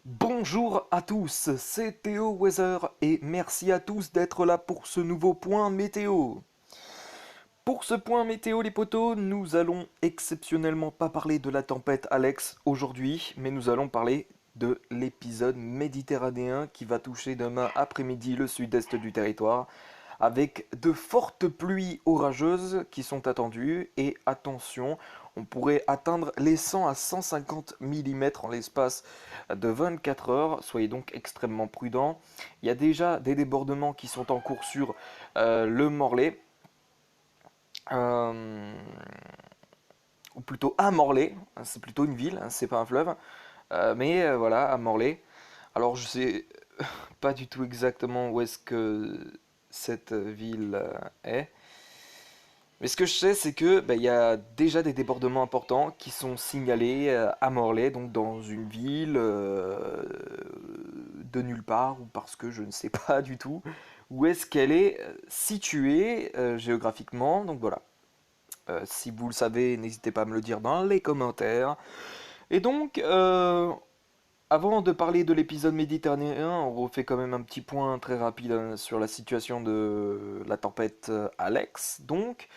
Bonjour à tous, c'est Théo Weather et merci à tous d'être là pour ce nouveau point météo. Pour ce point météo les potos, nous allons exceptionnellement pas parler de la tempête Alex aujourd'hui, mais nous allons parler de l'épisode méditerranéen qui va toucher demain après-midi le sud-est du territoire, avec de fortes pluies orageuses qui sont attendues et attention, on pourrait atteindre les 100 à 150 mm en l'espace de 24 heures, soyez donc extrêmement prudents. Il y a déjà des débordements qui sont en cours sur le Morlaix, euh, ou plutôt à Morlaix, c'est plutôt une ville, c'est pas un fleuve, mais voilà, à Morlaix. Alors je sais pas du tout exactement où est-ce que cette ville est. Mais ce que je sais, c'est que il y a déjà des débordements importants qui sont signalés à Morlaix, donc dans une ville de nulle part, ou parce que je ne sais pas du tout où est-ce qu'elle est située géographiquement. Donc voilà. Si vous le savez, n'hésitez pas à me le dire dans les commentaires. Et donc, avant de parler de l'épisode méditerranéen, on refait quand même un petit point très rapide sur la situation de la tempête Alex. Donc,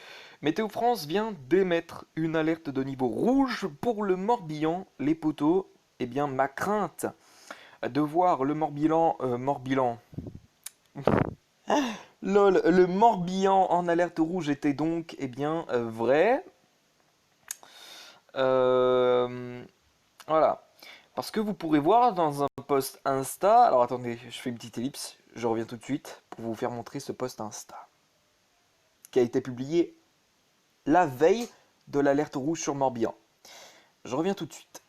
Météo France vient d'émettre une alerte de niveau rouge pour le Morbihan, les poteaux. Eh bien, ma crainte de voir le Morbihan, lol, le Morbihan en alerte rouge était donc, eh bien, vrai. Euh, voilà. Parce que vous pourrez voir dans un post Insta. Alors attendez, je fais une petite ellipse. Je reviens tout de suite pour vous faire montrer ce post Insta. Qui a été publié la veille de l'alerte rouge sur Morbihan. Je reviens tout de suite.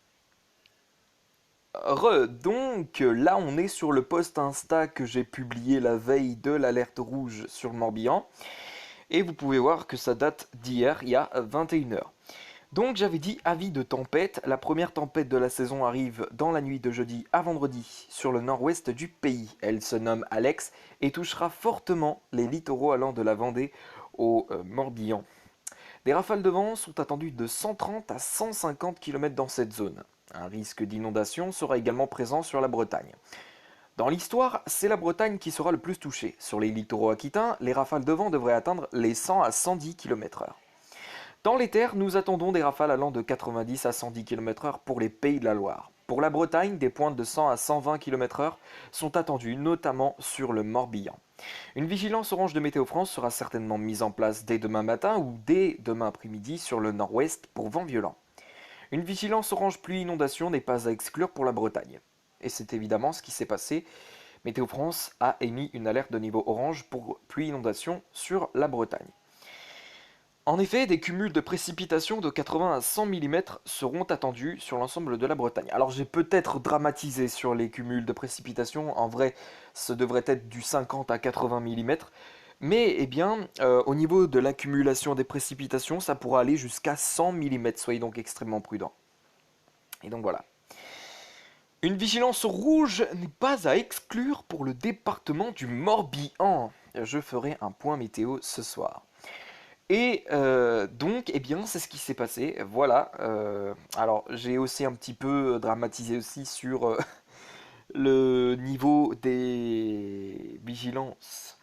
Donc là on est sur le post Insta que j'ai publié la veille de l'alerte rouge sur le Morbihan. Et vous pouvez voir que ça date d'hier, il y a 21 heures. Donc j'avais dit avis de tempête. La première tempête de la saison arrive dans la nuit de jeudi à vendredi sur le nord-ouest du pays. Elle se nomme Alex et touchera fortement les littoraux allant de la Vendée au Morbihan. Des rafales de vent sont attendues de 130 à 150 km dans cette zone. Un risque d'inondation sera également présent sur la Bretagne. Dans l'histoire, c'est la Bretagne qui sera le plus touchée. Sur les littoraux aquitains, les rafales de vent devraient atteindre les 100 à 110 km/h. Dans les terres, nous attendons des rafales allant de 90 à 110 km/h pour les Pays de la Loire. Pour la Bretagne, des pointes de 100 à 120 km/h sont attendues, notamment sur le Morbihan. Une vigilance orange de Météo France sera certainement mise en place dès demain matin ou dès demain après-midi sur le nord-ouest pour vent violent. Une vigilance orange pluie-inondation n'est pas à exclure pour la Bretagne. Et c'est évidemment ce qui s'est passé. Météo France a émis une alerte de niveau orange pour pluie-inondation sur la Bretagne. En effet, des cumuls de précipitations de 80 à 100 mm seront attendus sur l'ensemble de la Bretagne. Alors j'ai peut-être dramatisé sur les cumuls de précipitations, en vrai ce devrait être du 50 à 80 mm, mais eh bien au niveau de l'accumulation des précipitations ça pourra aller jusqu'à 100 mm, soyez donc extrêmement prudents. Et donc voilà. Une vigilance rouge n'est pas à exclure pour le département du Morbihan. Je ferai un point météo ce soir. Et donc, eh bien, c'est ce qui s'est passé. Voilà. Alors, j'ai aussi un petit peu dramatisé aussi sur le niveau des vigilances.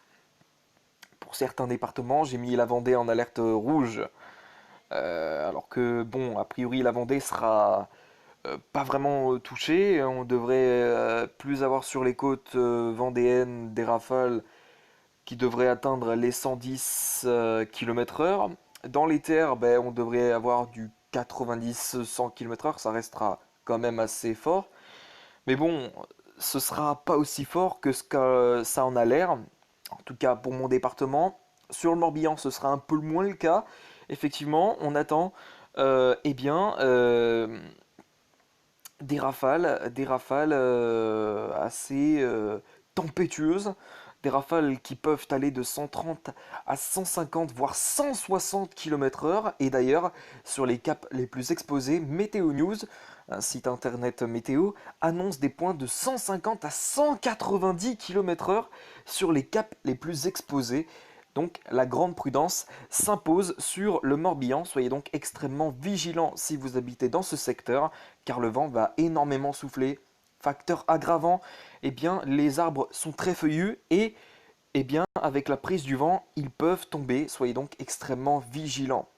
Pour certains départements, j'ai mis la Vendée en alerte rouge. Alors que, bon, a priori, la Vendée sera pas vraiment touchée. On devrait plus avoir sur les côtes vendéennes des rafales qui devrait atteindre les 110 km/h. Dans les terres, ben, on devrait avoir du 90-100 km/h, ça restera quand même assez fort. Mais bon, ce sera pas aussi fort que ce que ça en a l'air. En tout cas, pour mon département. Sur le Morbihan, ce sera un peu moins le cas. Effectivement, on attend eh bien, des rafales assez tempétueuses, des rafales qui peuvent aller de 130 à 150 voire 160 km/h. Et d'ailleurs, sur les caps les plus exposés, Météo News, un site internet météo, annonce des points de 150 à 190 km/h sur les caps les plus exposés. Donc la grande prudence s'impose sur le Morbihan. Soyez donc extrêmement vigilants si vous habitez dans ce secteur, car le vent va énormément souffler facteur aggravant, eh bien, les arbres sont très feuillus et eh bien, avec la prise du vent, ils peuvent tomber. Soyez donc extrêmement vigilants.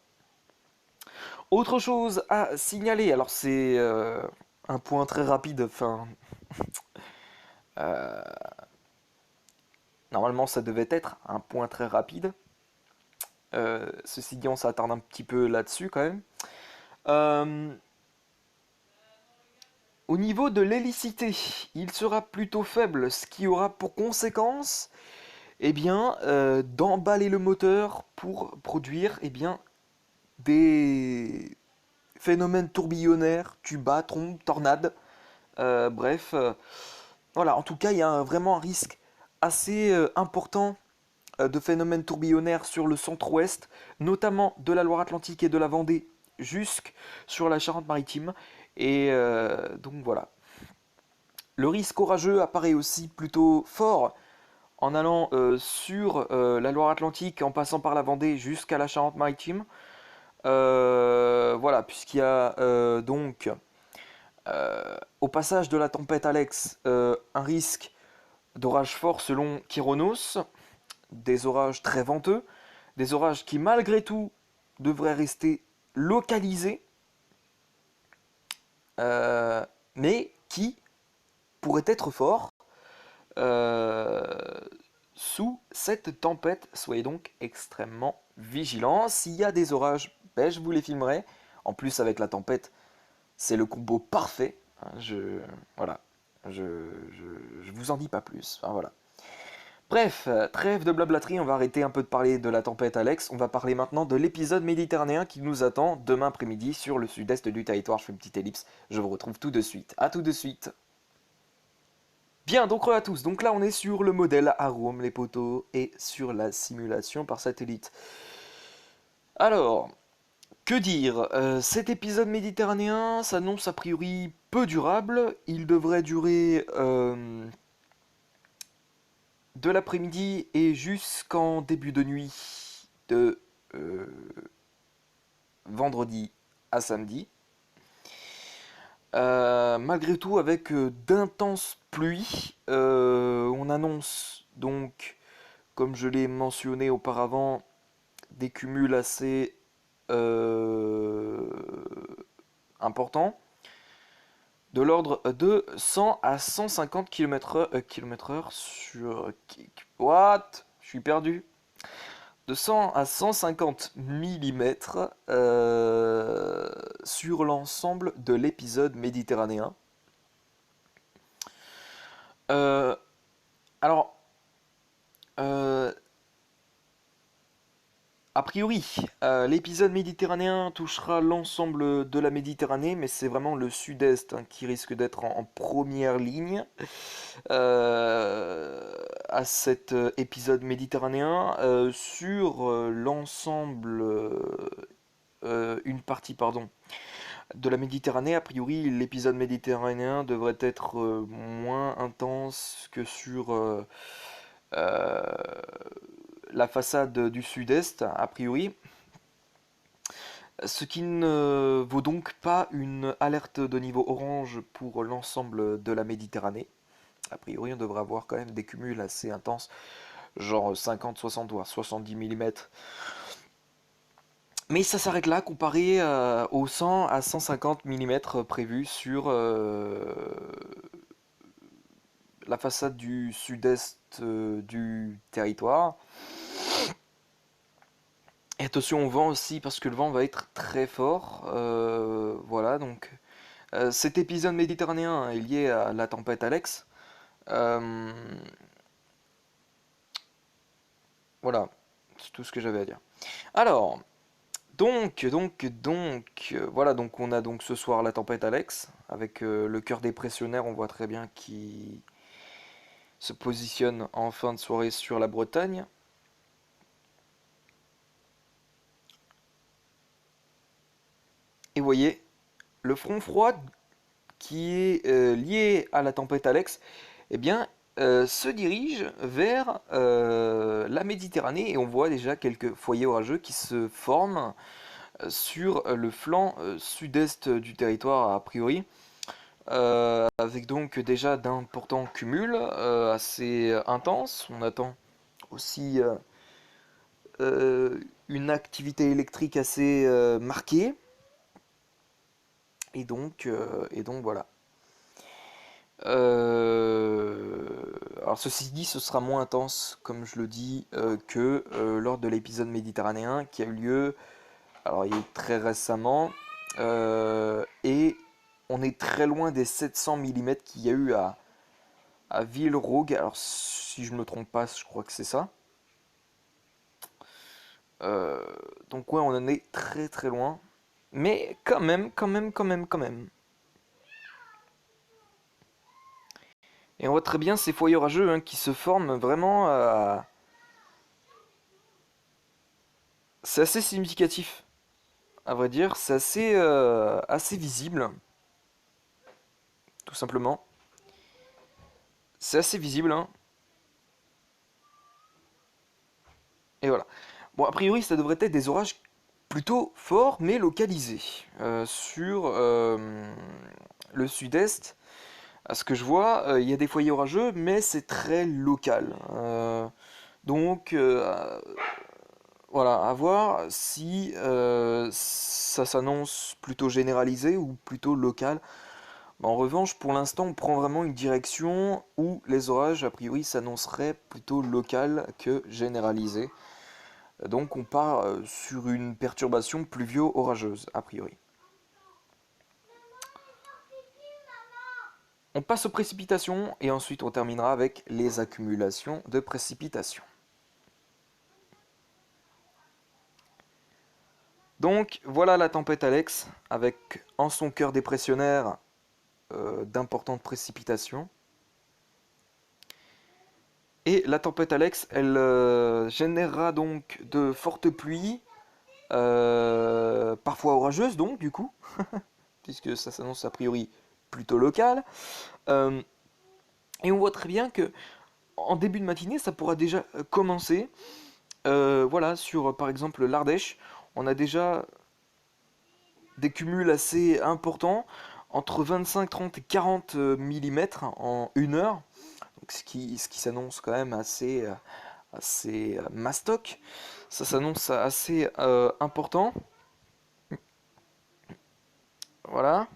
Autre chose à signaler, alors c'est un point très rapide, enfin, euh, normalement ça devait être un point très rapide. Ceci dit, on s'attarde un petit peu là-dessus quand même. Euh, Au niveau de l'hélicité, il sera plutôt faible, ce qui aura pour conséquence eh bien, d'emballer le moteur pour produire eh bien, des phénomènes tourbillonnaires, tuba, trombes, tornades. Bref, voilà, en tout cas, il y a vraiment un risque assez important de phénomènes tourbillonnaires sur le centre-ouest, notamment de la Loire-Atlantique et de la Vendée jusque sur la Charente-Maritime. Et donc voilà. Le risque orageux apparaît aussi plutôt fort en allant sur la Loire-Atlantique, en passant par la Vendée jusqu'à la Charente-Maritime. Voilà, puisqu'il y a donc au passage de la tempête Alex un risque d'orage fort selon Kyronos, des orages très venteux, des orages qui malgré tout devraient rester localisés, euh, mais qui pourraient être forts euh, sous cette tempête. Soyez donc extrêmement vigilants. S'il y a des orages, ben, je vous les filmerai. En plus, avec la tempête, c'est le combo parfait. Hein, voilà, je vous en dis pas plus. Enfin, voilà. Bref, trêve de blablaterie, on va arrêter un peu de parler de la tempête Alex. On va parler maintenant de l'épisode méditerranéen qui nous attend demain après-midi sur le sud-est du territoire. Je fais une petite ellipse, je vous retrouve tout de suite. A tout de suite. Bien, donc à tous. Donc là, on est sur le modèle Arome, les poteaux, et sur la simulation par satellite. Alors, que dire? Cet épisode méditerranéen s'annonce a priori peu durable. Il devrait durer de l'après-midi et jusqu'en début de nuit de euh, vendredi à samedi. Malgré tout, avec d'intenses pluies, on annonce donc, comme je l'ai mentionné auparavant, des cumuls assez euh, importants, de l'ordre de 100 à 150 km/h sur... What? Je suis perdu. De 100 à 150 mm sur l'ensemble de l'épisode méditerranéen. Euh, alors, euh, a priori, l'épisode méditerranéen touchera l'ensemble de la Méditerranée, mais c'est vraiment le sud-est hein, qui risque d'être en première ligne à cet épisode méditerranéen. Sur l'ensemble, une partie, pardon, de la Méditerranée, a priori, l'épisode méditerranéen devrait être moins intense que sur euh, la façade du sud-est, a priori. Ce qui ne vaut donc pas une alerte de niveau orange pour l'ensemble de la Méditerranée. A priori, on devrait avoir quand même des cumuls assez intenses, genre 50, 60 voire 70 mm. Mais ça s'arrête là comparé aux 100 à 150 mm prévus sur la façade du sud-est du territoire. Et attention au vent aussi, parce que le vent va être très fort. Voilà, donc cet épisode méditerranéen est lié à la tempête Alex. Euh, voilà, c'est tout ce que j'avais à dire. Alors, voilà, donc on a donc ce soir la tempête Alex, avec le cœur dépressionnaire, on voit très bien qui se positionne en fin de soirée sur la Bretagne. Et vous voyez, le front froid qui est lié à la tempête Alex, eh bien, se dirige vers la Méditerranée et on voit déjà quelques foyers orageux qui se forment sur le flanc sud-est du territoire a priori. avec donc déjà d'importants cumuls assez intenses. On attend aussi une activité électrique assez marquée. Et donc voilà. Alors ceci dit, ce sera moins intense, comme je le dis, que lors de l'épisode méditerranéen qui a eu lieu, alors il y a eu très récemment, et on est très loin des 700 mm qu'il y a eu à Villerogue. Alors si je ne me trompe pas, je crois que c'est ça. Euh, donc ouais, on en est très très loin. Mais quand même. Et on voit très bien ces foyers orageux hein, qui se forment vraiment. C'est assez significatif, à vrai dire. C'est assez visible, tout simplement. C'est assez visible, hein. Et voilà. Bon, a priori, ça devrait être des orages plutôt forts, mais localisés. Sur le sud-est, à ce que je vois, il y a des foyers orageux, mais c'est très local. Donc, voilà, à voir si ça s'annonce plutôt généralisé ou plutôt local. En revanche, pour l'instant, on prend vraiment une direction où les orages, a priori, s'annonceraient plutôt local que généralisés. Donc on part sur une perturbation pluvio-orageuse, a priori. On passe aux précipitations et ensuite on terminera avec les accumulations de précipitations. Donc voilà la tempête Alex, avec en son cœur dépressionnaire d'importantes précipitations. Et la tempête Alex, elle générera donc de fortes pluies, parfois orageuses donc du coup, puisque ça s'annonce a priori plutôt local. Euh, et on voit très bien que en début de matinée, ça pourra déjà commencer. Voilà, sur par exemple l'Ardèche, on a déjà des cumuls assez importants, entre 25, 30 et 40 mm en une heure, donc ce qui s'annonce quand même assez mastoc. Ça s'annonce assez important. Voilà,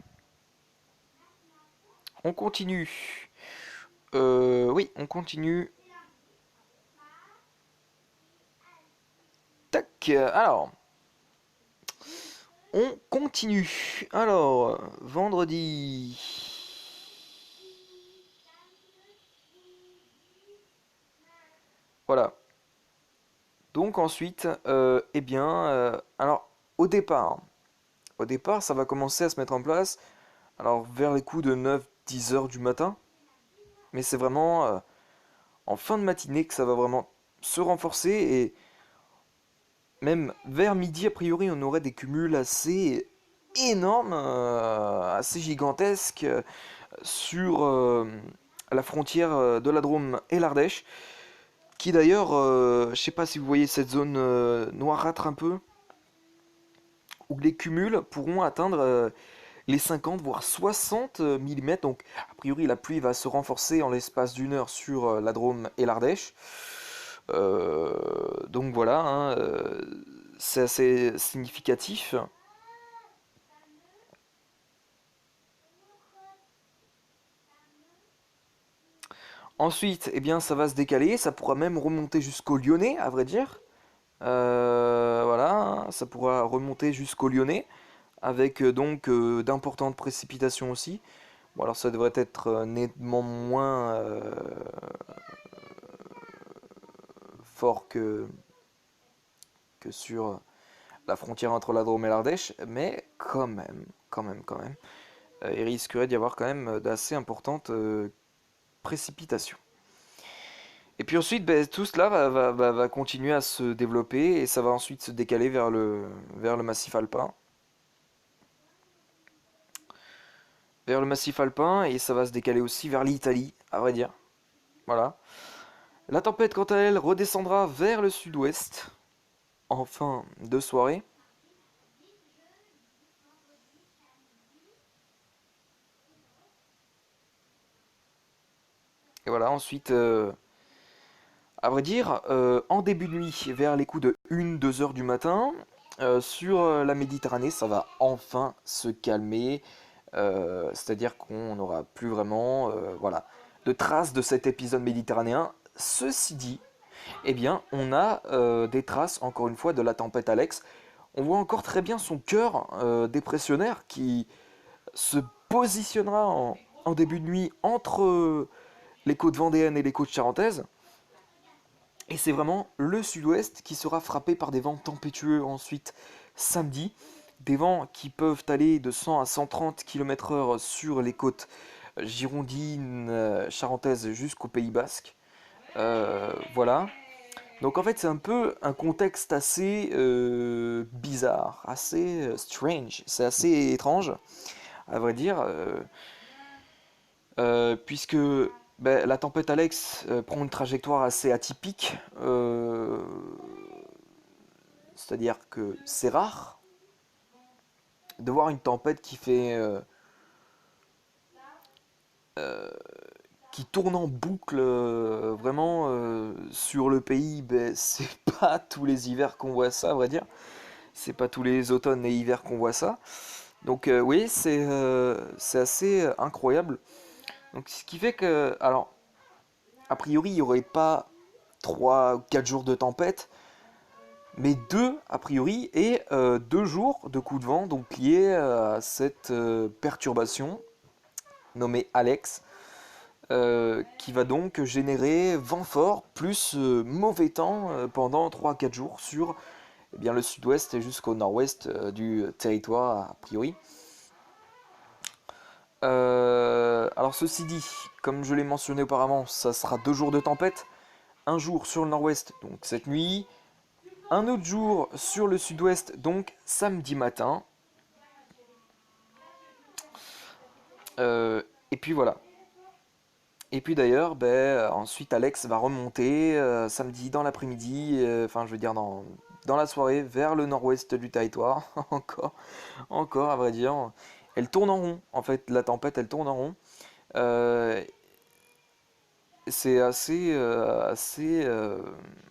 on continue. Oui, on continue. Tac, alors, on continue. Alors, vendredi. Voilà. Donc ensuite, eh bien, alors au départ, ça va commencer à se mettre en place. Alors vers les coups de 9, 10 heures du matin, mais c'est vraiment en fin de matinée que ça va vraiment se renforcer et même vers midi, a priori, on aurait des cumuls assez énormes, assez gigantesques sur la frontière de la Drôme et l'Ardèche, qui d'ailleurs, je sais pas si vous voyez cette zone noirâtre un peu, où les cumuls pourront atteindre les 50 voire 60 mm. Donc a priori la pluie va se renforcer en l'espace d'une heure sur la Drôme et l'Ardèche. Donc voilà, hein, c'est assez significatif. Ensuite, eh bien, ça va se décaler, ça pourra même remonter jusqu'au Lyonnais, à vrai dire. Voilà, hein, ça pourra remonter jusqu'au Lyonnais, avec donc d'importantes précipitations aussi. Bon, alors ça devrait être nettement moins fort que sur la frontière entre la Drôme et l'Ardèche, mais quand même, il risquerait d'y avoir quand même d'assez importantes précipitations. Et puis ensuite, ben, tout cela va continuer à se développer et ça va ensuite se décaler vers le massif alpin. Vers le massif alpin et ça va se décaler aussi vers l'Italie, à vrai dire. Voilà. La tempête, quant à elle, redescendra vers le sud-ouest en fin de soirée. Et voilà, ensuite, à vrai dire, en début de nuit, vers les coups de 1-2 heures du matin, sur la Méditerranée, ça va enfin se calmer. C'est-à-dire qu'on n'aura plus vraiment voilà, de traces de cet épisode méditerranéen. Ceci dit, eh bien, on a des traces, encore une fois, de la tempête Alex. On voit encore très bien son cœur dépressionnaire qui se positionnera en début de nuit entre les côtes vendéennes et les côtes charentaises. Et c'est vraiment le sud-ouest qui sera frappé par des vents tempétueux ensuite samedi. Des vents qui peuvent aller de 100 à 130 km/h sur les côtes girondines, charentaises jusqu'au Pays Basque. Voilà. Donc en fait c'est un peu un contexte assez bizarre, assez strange. C'est assez étrange, à vrai dire, puisque ben, la tempête Alex prend une trajectoire assez atypique. C'est-à-dire que c'est rare de voir une tempête qui tourne en boucle vraiment sur le pays. Ben, c'est pas tous les hivers qu'on voit ça, à vrai dire. C'est pas tous les automnes et hivers qu'on voit ça. Donc oui, c'est assez incroyable. Donc ce qui fait que, alors, a priori, il n'y aurait pas 3 ou 4 jours de tempête, mais 2 a priori, et 2 jours de coups de vent, donc liés à cette perturbation nommée Alex, qui va donc générer vent fort plus mauvais temps pendant 3 à 4 jours sur eh bien, le sud-ouest et jusqu'au nord-ouest du territoire a priori. Alors ceci dit, comme je l'ai mentionné auparavant, ça sera 2 jours de tempête, un jour sur le nord-ouest, donc cette nuit, un autre jour sur le sud-ouest, donc samedi matin. Et puis voilà. Et puis d'ailleurs, ben, ensuite Alex va remonter samedi dans l'après-midi, enfin je veux dire dans la soirée, vers le nord-ouest du territoire, encore à vrai dire. Elle tourne en rond, en fait, la tempête elle tourne en rond. Euh, c'est assez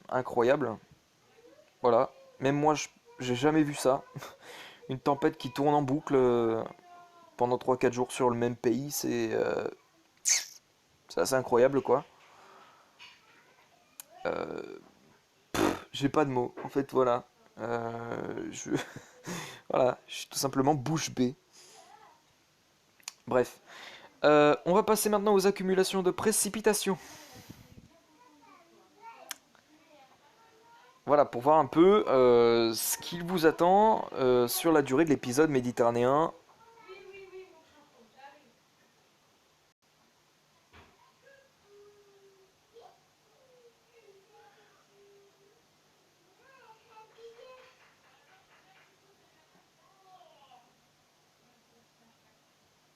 incroyable. Voilà. Même moi, j'ai jamais vu ça. Une tempête qui tourne en boucle pendant 3 4 jours sur le même pays, c'est assez incroyable quoi. Euh, j'ai pas de mots, en fait, voilà. Je... voilà, je suis tout simplement bouche bée. Bref. On va passer maintenant aux accumulations de précipitations. Voilà, pour voir un peu ce qu'il vous attend sur la durée de l'épisode méditerranéen.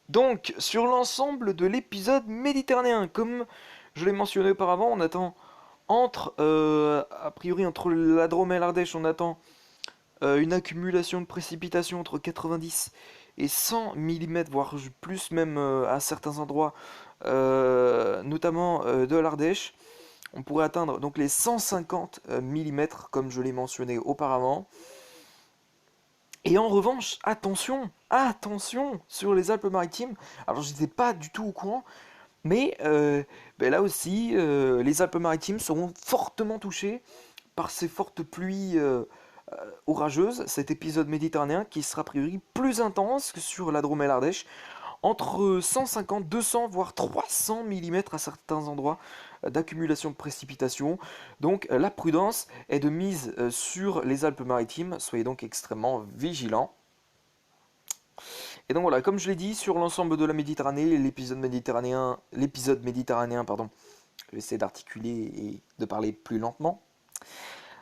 Donc, sur l'ensemble de l'épisode méditerranéen, comme je l'ai mentionné auparavant, on attend a priori entre la Drôme et l'Ardèche, on attend une accumulation de précipitations entre 90 et 100 mm, voire plus même à certains endroits, notamment de l'Ardèche. On pourrait atteindre donc les 150 mm, comme je l'ai mentionné auparavant. Et en revanche, attention sur les Alpes-Maritimes. Alors, je n'étais pas du tout au courant, mais ben là aussi, les Alpes-Maritimes seront fortement touchées par ces fortes pluies orageuses. Cet épisode méditerranéen qui sera a priori plus intense que sur la Drôme et l'Ardèche, entre 150, 200, voire 300 mm à certains endroits d'accumulation de précipitations. Donc la prudence est de mise sur les Alpes-Maritimes, soyez donc extrêmement vigilants. Et donc voilà, comme je l'ai dit, sur l'ensemble de la Méditerranée, l'épisode méditerranéen, pardon, je vais essayer d'articuler et de parler plus lentement,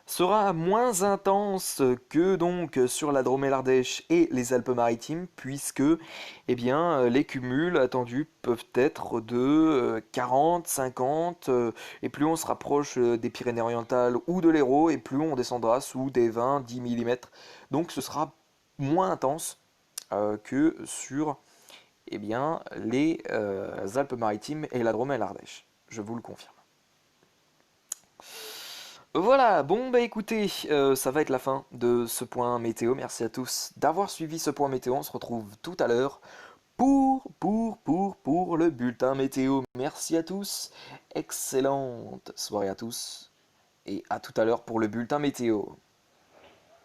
sera moins intense que donc sur la Drôme et l'Ardèche et les Alpes-Maritimes, puisque eh bien, les cumuls attendus peuvent être de 40, 50, et plus on se rapproche des Pyrénées-Orientales ou de l'Hérault, et plus on descendra sous des 20, 10 mm. Donc ce sera moins intense que sur eh bien, les Alpes-Maritimes et la Drôme et l'Ardèche. je vous le confirme. Voilà, bon bah écoutez, ça va être la fin de ce point météo. Merci à tous d'avoir suivi ce point météo. On se retrouve tout à l'heure pour le bulletin météo. Merci à tous, excellente soirée à tous, et à tout à l'heure pour le bulletin météo.